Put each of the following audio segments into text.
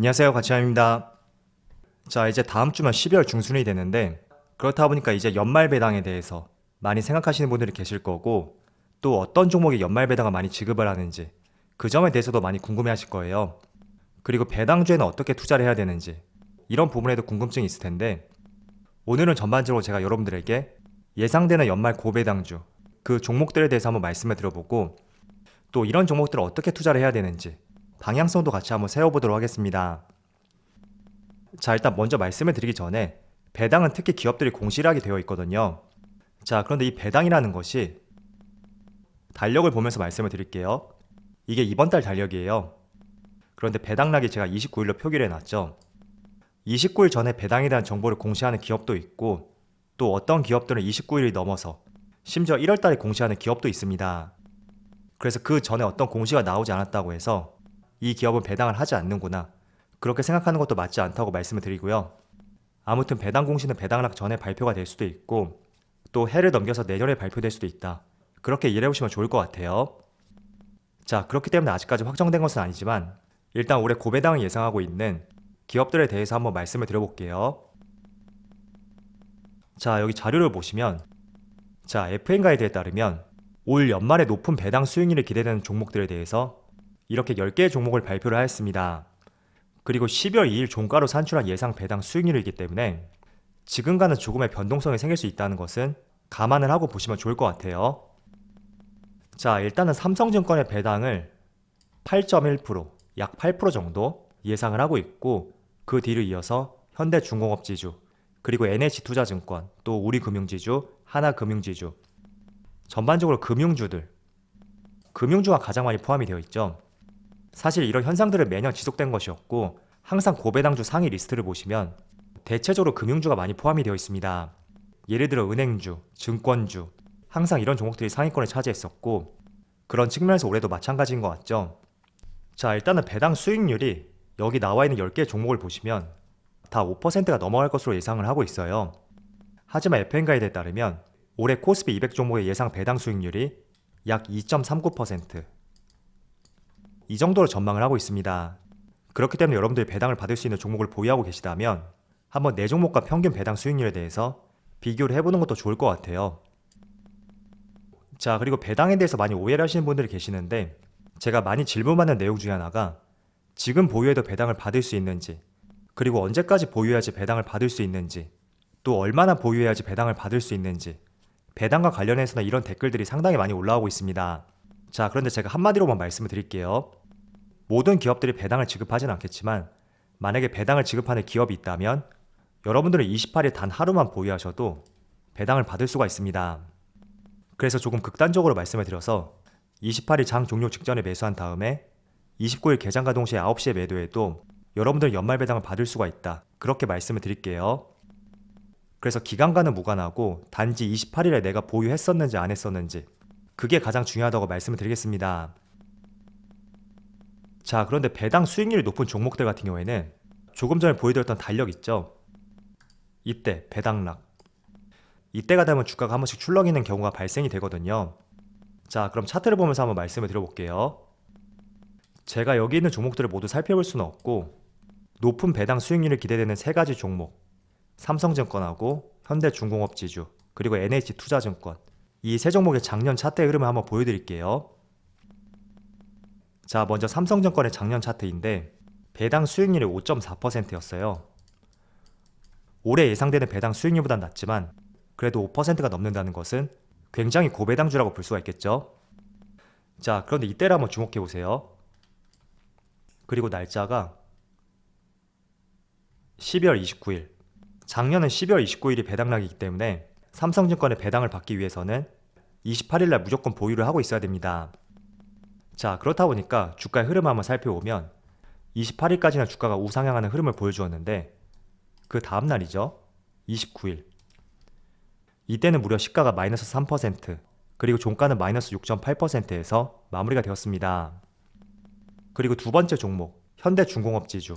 안녕하세요, 가치남입니다. 자, 이제 다음 주면 12월 중순이 되는데 그렇다 보니까 이제 연말 배당에 대해서 많이 생각하시는 분들이 계실 거고, 또 어떤 종목이 연말 배당을 많이 지급을 하는지 그 점에 대해서도 많이 궁금해 하실 거예요. 그리고 배당주에는 어떻게 투자를 해야 되는지 이런 부분에도 궁금증이 있을 텐데, 오늘은 전반적으로 제가 여러분들에게 예상되는 연말 고배당주 그 종목들에 대해서 한번 말씀을 드려보고, 또 이런 종목들을 어떻게 투자를 해야 되는지 방향성도 같이 한번 세워보도록 하겠습니다. 자, 일단 먼저 말씀을 드리기 전에 배당은 특히 기업들이 공시를 하게 되어 있거든요. 자, 그런데 이 배당이라는 것이 달력을 보면서 말씀을 드릴게요. 이게 이번 달 달력이에요. 그런데 배당락이 제가 29일로 표기를 해놨죠. 29일 전에 배당에 대한 정보를 공시하는 기업도 있고, 또 어떤 기업들은 29일이 넘어서 심지어 1월 달에 공시하는 기업도 있습니다. 그래서 그 전에 어떤 공시가 나오지 않았다고 해서 이 기업은 배당을 하지 않는구나, 그렇게 생각하는 것도 맞지 않다고 말씀을 드리고요. 아무튼 배당 공시는 배당락 전에 발표가 될 수도 있고, 또 해를 넘겨서 내년에 발표될 수도 있다, 그렇게 이해해 보시면 좋을 것 같아요. 자, 그렇기 때문에 아직까지 확정된 것은 아니지만 일단 올해 고배당을 예상하고 있는 기업들에 대해서 한번 말씀을 드려볼게요. 자, 여기 자료를 보시면, 자, FN 가이드에 따르면 올 연말에 높은 배당 수익률이 기대되는 종목들에 대해서 이렇게 10개의 종목을 발표를 하였습니다. 그리고 12월 2일 종가로 산출한 예상 배당 수익률이기 때문에 지금과는 조금의 변동성이 생길 수 있다는 것은 감안을 하고 보시면 좋을 것 같아요. 자, 일단은 삼성증권의 배당을 8.1%, 약 8% 정도 예상을 하고 있고, 그 뒤를 이어서 현대중공업지주, 그리고 NH투자증권, 또 우리금융지주, 하나금융지주, 전반적으로 금융주가 가장 많이 포함이 되어 있죠. 사실 이런 현상들은 매년 지속된 것이었고, 항상 고배당주 상위 리스트를 보시면 대체적으로 금융주가 많이 포함이 되어 있습니다. 예를 들어 은행주, 증권주, 항상 이런 종목들이 상위권을 차지했었고, 그런 측면에서 올해도 마찬가지인 것 같죠. 자, 일단은 배당 수익률이 여기 나와 있는 10개 종목을 보시면 다 5%가 넘어갈 것으로 예상을 하고 있어요. 하지만 FN가이드에 따르면 올해 코스피 200 종목의 예상 배당 수익률이 약 2.39%, 이 정도로 전망을 하고 있습니다. 그렇기 때문에 여러분들이 배당을 받을 수 있는 종목을 보유하고 계시다면 한번 내 종목과 평균 배당 수익률에 대해서 비교를 해보는 것도 좋을 것 같아요. 자, 그리고 배당에 대해서 많이 오해를 하시는 분들이 계시는데, 제가 많이 질문받는 내용 중에 하나가 지금 보유해도 배당을 받을 수 있는지, 그리고 언제까지 보유해야지 배당을 받을 수 있는지, 또 얼마나 보유해야지 배당을 받을 수 있는지, 배당과 관련해서는 이런 댓글들이 상당히 많이 올라오고 있습니다. 자, 그런데 제가 한마디로만 말씀을 드릴게요. 모든 기업들이 배당을 지급하진 않겠지만 만약에 배당을 지급하는 기업이 있다면 여러분들은 28일 단 하루만 보유하셔도 배당을 받을 수가 있습니다. 그래서 조금 극단적으로 말씀을 드려서 28일 장 종료 직전에 매수한 다음에 29일 개장 가동 시 9시에 매도해도 여러분들은 연말 배당을 받을 수가 있다, 그렇게 말씀을 드릴게요. 그래서 기간과는 무관하고 단지 28일에 내가 보유했었는지 안 했었는지, 그게 가장 중요하다고 말씀을 드리겠습니다. 자, 그런데 배당 수익률이 높은 종목들 같은 경우에는 조금 전에 보여드렸던 달력 있죠? 이때 배당락, 이때가 되면 주가가 한 번씩 출렁이는 경우가 발생이 되거든요. 자, 그럼 차트를 보면서 한번 말씀을 드려볼게요. 제가 여기 있는 종목들을 모두 살펴볼 수는 없고, 높은 배당 수익률이 기대되는 세 가지 종목, 삼성증권하고 현대중공업지주, 그리고 NH투자증권, 이 세 종목의 작년 차트의 흐름을 한번 보여드릴게요. 자, 먼저 삼성증권의 작년 차트인데 배당 수익률이 5.4%였어요. 올해 예상되는 배당 수익률보단 낮지만 그래도 5%가 넘는다는 것은 굉장히 고배당주라고 볼 수가 있겠죠. 자, 그런데 이때를 한번 주목해 보세요. 그리고 날짜가 12월 29일. 작년은 12월 29일이 배당락이기 때문에 삼성증권의 배당을 받기 위해서는 28일날 무조건 보유를 하고 있어야 됩니다. 자, 그렇다 보니까 주가의 흐름을 한번 살펴보면 28일까지는 주가가 우상향하는 흐름을 보여주었는데, 그 다음날이죠, 29일, 이때는 무려 시가가 마이너스 3%, 그리고 종가는 마이너스 6.8%에서 마무리가 되었습니다. 그리고 두 번째 종목, 현대중공업지주.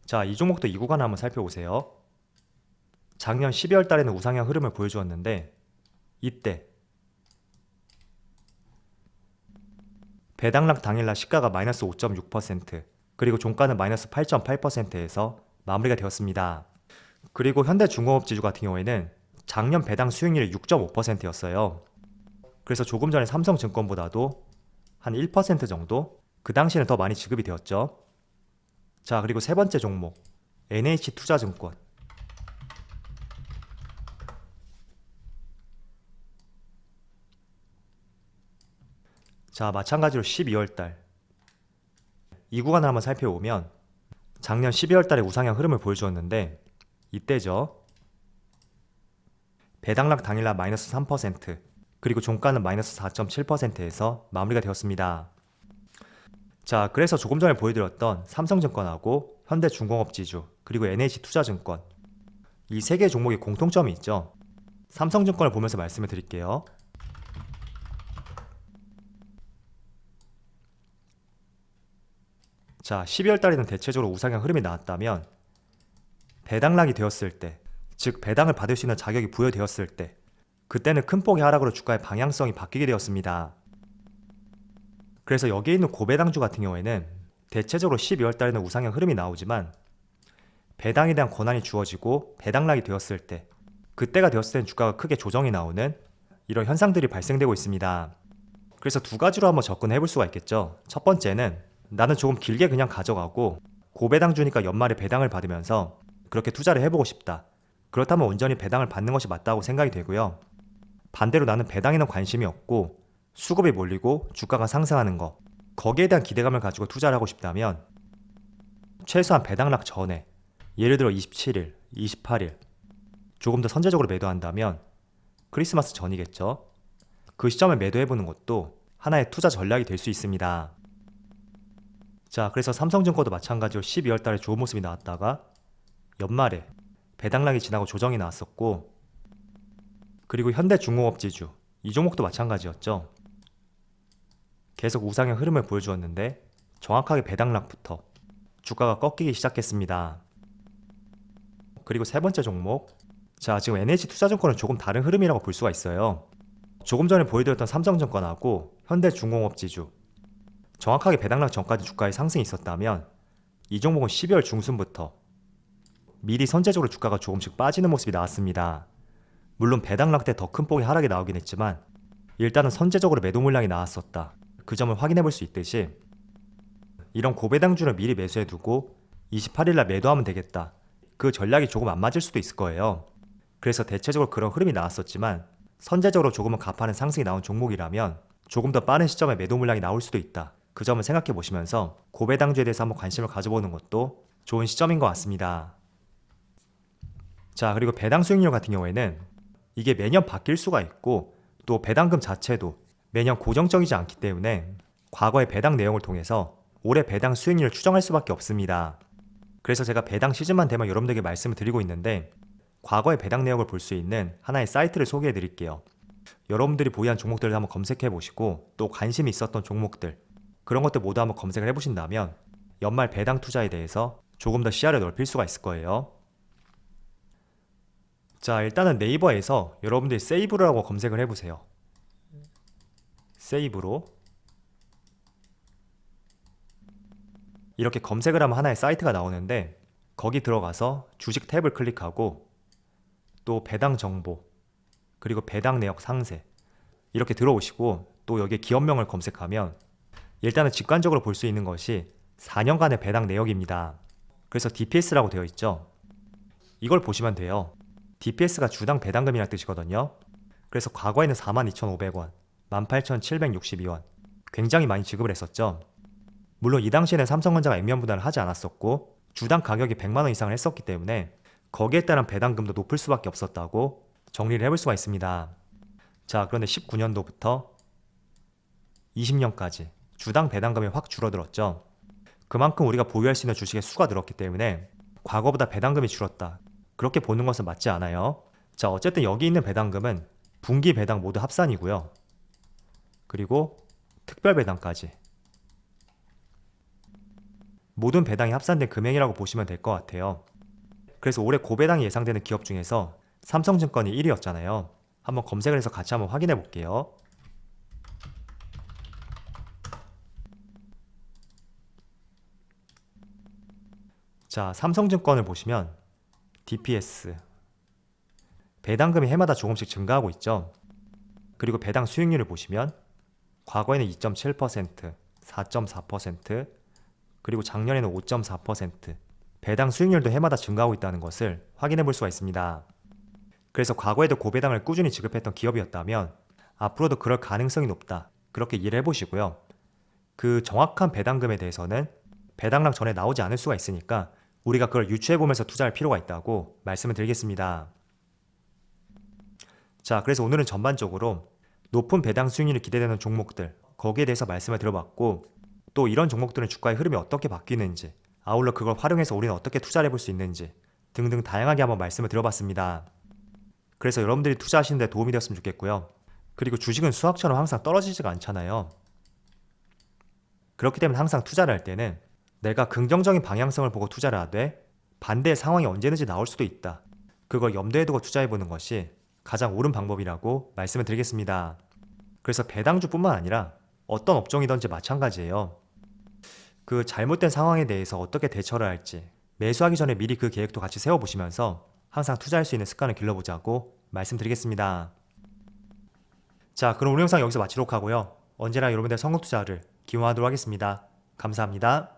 자, 이 종목도 이 구간을 한번 살펴보세요. 작년 12월 달에는 우상향 흐름을 보여주었는데, 이때 배당락 당일날 시가가 마이너스 5.6%, 그리고 종가는 마이너스 8.8%에서 마무리가 되었습니다. 그리고 현대중공업지주 같은 경우에는 작년 배당 수익률이 6.5%였어요. 그래서 조금 전에 삼성증권보다도 한 1% 정도? 그 당시에는 더 많이 지급이 되었죠. 자, 그리고 세 번째 종목, NH투자증권. 자, 마찬가지로 12월달 이 구간을 한번 살펴보면 작년 12월달에 우상향 흐름을 보여주었는데 이때죠. 배당락 당일날 마이너스 3%, 그리고 종가는 마이너스 4.7%에서 마무리가 되었습니다. 자, 그래서 조금 전에 보여드렸던 삼성증권하고 현대중공업지주, 그리고 NH투자증권 이 세 개의 종목의 공통점이 있죠. 삼성증권을 보면서 말씀을 드릴게요. 자, 12월 달에는 대체적으로 우상향 흐름이 나왔다면 배당락이 되었을 때, 즉 배당을 받을 수 있는 자격이 부여되었을 때, 그때는 큰 폭의 하락으로 주가의 방향성이 바뀌게 되었습니다. 그래서 여기에 있는 고배당주 같은 경우에는 대체적으로 12월 달에는 우상향 흐름이 나오지만 배당에 대한 권한이 주어지고 배당락이 되었을 때, 그때가 되었을 때는 주가가 크게 조정이 나오는 이런 현상들이 발생되고 있습니다. 그래서 두 가지로 한번 접근해 볼 수가 있겠죠. 첫 번째는 나는 조금 길게 그냥 가져가고 고배당 주니까 연말에 배당을 받으면서 그렇게 투자를 해보고 싶다. 그렇다면 온전히 배당을 받는 것이 맞다고 생각이 되고요. 반대로 나는 배당에는 관심이 없고 수급이 몰리고 주가가 상승하는 거, 거기에 대한 기대감을 가지고 투자를 하고 싶다면 최소한 배당락 전에, 예를 들어 27일, 28일 조금 더 선제적으로 매도한다면 크리스마스 전이겠죠. 그 시점에 매도해보는 것도 하나의 투자 전략이 될 수 있습니다. 자, 그래서 삼성증권도 마찬가지로 12월 달에 좋은 모습이 나왔다가 연말에 배당락이 지나고 조정이 나왔었고, 그리고 현대중공업지주 이 종목도 마찬가지였죠. 계속 우상향 흐름을 보여주었는데 정확하게 배당락부터 주가가 꺾이기 시작했습니다. 그리고 세 번째 종목, 자, 지금 NH투자증권은 조금 다른 흐름이라고 볼 수가 있어요. 조금 전에 보여드렸던 삼성증권하고 현대중공업지주 정확하게 배당락 전까지 주가의 상승이 있었다면 이 종목은 12월 중순부터 미리 선제적으로 주가가 조금씩 빠지는 모습이 나왔습니다. 물론 배당락 때 더 큰 폭의 하락이 나오긴 했지만 일단은 선제적으로 매도 물량이 나왔었다. 그 점을 확인해 볼 수 있듯이 이런 고배당주를 미리 매수해 두고 28일날 매도하면 되겠다. 그 전략이 조금 안 맞을 수도 있을 거예요. 그래서 대체적으로 그런 흐름이 나왔었지만 선제적으로 조금은 가파른 상승이 나온 종목이라면 조금 더 빠른 시점에 매도 물량이 나올 수도 있다. 그 점을 생각해 보시면서 고배당주에 대해서 한번 관심을 가져보는 것도 좋은 시점인 것 같습니다. 자, 그리고 배당 수익률 같은 경우에는 이게 매년 바뀔 수가 있고 또 배당금 자체도 매년 고정적이지 않기 때문에 과거의 배당 내용을 통해서 올해 배당 수익률을 추정할 수밖에 없습니다. 그래서 제가 배당 시즌만 되면 여러분들에게 말씀을 드리고 있는데 과거의 배당 내역을 볼 수 있는 하나의 사이트를 소개해 드릴게요. 여러분들이 보유한 종목들을 한번 검색해 보시고 또 관심이 있었던 종목들, 그런 것들 모두 한번 검색을 해보신다면 연말 배당 투자에 대해서 조금 더 시야를 넓힐 수가 있을 거예요. 자, 일단은 네이버에서 여러분들이 세이브로라고 검색을 해보세요. 세이브로 이렇게 검색을 하면 하나의 사이트가 나오는데 거기 들어가서 주식 탭을 클릭하고 또 배당 정보, 그리고 배당 내역 상세 이렇게 들어오시고 또 여기에 기업명을 검색하면 일단은 직관적으로 볼 수 있는 것이 4년간의 배당 내역입니다. 그래서 DPS라고 되어 있죠. 이걸 보시면 돼요. DPS가 주당 배당금이라는 뜻이거든요. 그래서 과거에는 42,500원, 18,762원 굉장히 많이 지급을 했었죠. 물론 이 당시에는 삼성전자가 액면 분할을 하지 않았었고 주당 가격이 100만원 이상을 했었기 때문에 거기에 따른 배당금도 높을 수밖에 없었다고 정리를 해볼 수가 있습니다. 자, 그런데 19년도부터 20년까지 주당 배당금이 확 줄어들었죠. 그만큼 우리가 보유할 수 있는 주식의 수가 늘었기 때문에 과거보다 배당금이 줄었다. 그렇게 보는 것은 맞지 않아요. 자, 어쨌든 여기 있는 배당금은 분기 배당 모두 합산이고요. 그리고 특별 배당까지 모든 배당이 합산된 금액이라고 보시면 될 것 같아요. 그래서 올해 고배당이 예상되는 기업 중에서 삼성증권이 1위였잖아요. 한번 검색을 해서 같이 한번 확인해 볼게요. 자, 삼성증권을 보시면 DPS 배당금이 해마다 조금씩 증가하고 있죠. 그리고 배당 수익률을 보시면 과거에는 2.7%, 4.4%, 그리고 작년에는 5.4%, 배당 수익률도 해마다 증가하고 있다는 것을 확인해 볼 수가 있습니다. 그래서 과거에도 고배당을 꾸준히 지급했던 기업이었다면 앞으로도 그럴 가능성이 높다. 그렇게 이해를 해보시고요. 그 정확한 배당금에 대해서는 배당락 전에 나오지 않을 수가 있으니까 우리가 그걸 유추해보면서 투자할 필요가 있다고 말씀을 드리겠습니다. 자, 그래서 오늘은 전반적으로 높은 배당 수익률이 기대되는 종목들, 거기에 대해서 말씀을 들어봤고, 또 이런 종목들은 주가의 흐름이 어떻게 바뀌는지, 아울러 그걸 활용해서 우리는 어떻게 투자를 해볼 수 있는지 등등 다양하게 한번 말씀을 들어봤습니다. 그래서 여러분들이 투자하시는 데 도움이 되었으면 좋겠고요. 그리고 주식은 수학처럼 항상 떨어지지가 않잖아요. 그렇기 때문에 항상 투자를 할 때는 내가 긍정적인 방향성을 보고 투자를 하되 반대의 상황이 언제든지 나올 수도 있다. 그걸 염두에 두고 투자해보는 것이 가장 옳은 방법이라고 말씀을 드리겠습니다. 그래서 배당주뿐만 아니라 어떤 업종이든지 마찬가지예요. 그 잘못된 상황에 대해서 어떻게 대처를 할지 매수하기 전에 미리 그 계획도 같이 세워보시면서 항상 투자할 수 있는 습관을 길러보자고 말씀드리겠습니다. 자, 그럼 오늘 영상 여기서 마치도록 하고요. 언제나 여러분들의 성공 투자를 기원하도록 하겠습니다. 감사합니다.